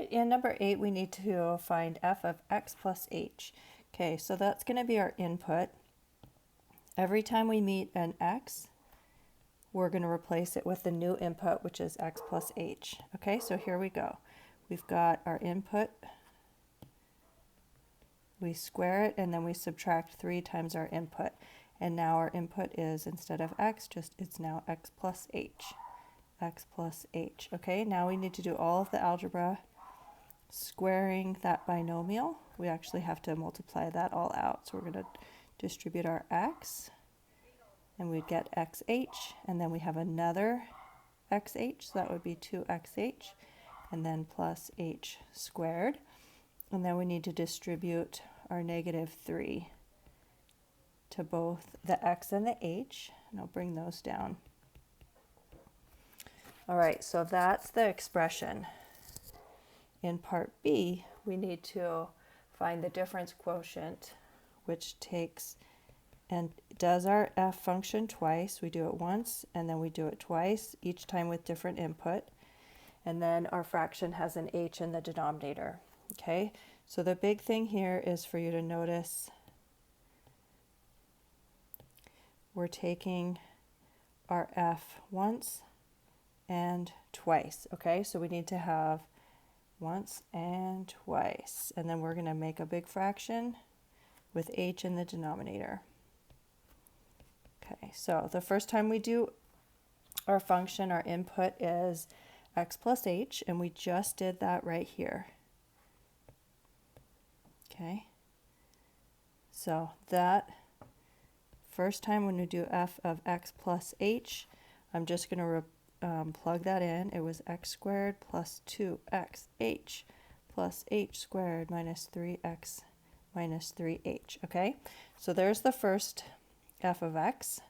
in number 8, we need to find f of x plus h. Okay, so that's going to be our input. Every time we meet an x, we're going to replace it with the new input, which is x plus h. Okay, so here we go. We've got our input. We square it, and then we subtract 3 times our input. And now our input is, instead of x, it's now x plus h. X plus h. Okay, now we need to do all of the algebra squaring that binomial. We actually have to multiply that all out. So we're going to distribute our x, and we get xh, and then we have another xh, so that would be 2xh, and then plus h squared. And then we need to distribute our negative 3 to both the x and the h, and I'll bring those down. All right, so that's the expression. In part B, we need to find the difference quotient, which takes and does our f function twice. We do it once, and then we do it twice, each time with different input. And then our fraction has an h in the denominator. Okay, so the big thing here is for you to notice we're taking our f once and twice. Okay, so we need to have once and twice, and then we're going to make a big fraction with h in the denominator. Okay, so the first time we do our function, our input is x plus h, and we just did that right here. Okay, so that first time when we do f of x plus h, I'm just going to plug that in. It was x squared plus 2xh plus h squared minus 3x minus 3h. Okay, so there's the first f of x,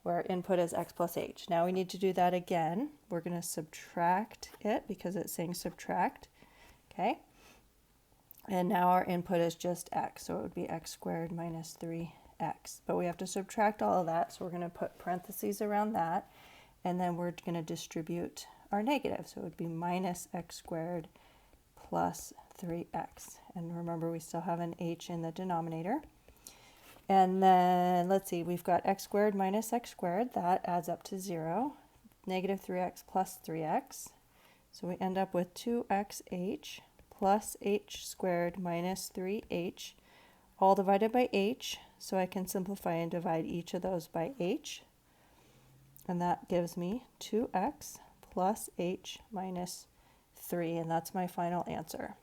where our input is x plus h. Now we need to do that again. We're going to subtract it because it's saying subtract. Okay, and now our input is just x, so it would be x squared minus 3x. But we have to subtract all of that, so we're going to put parentheses around that. And then we're going to distribute our negative. So it would be minus x squared plus 3x. And remember, we still have an h in the denominator. And then, let's see, we've got x squared minus x squared. That adds up to 0. Negative 3x plus 3x. So we end up with 2xh plus h squared minus 3h, all divided by h. So I can simplify and divide each of those by h. And that gives me 2x plus h minus 3, and that's my final answer.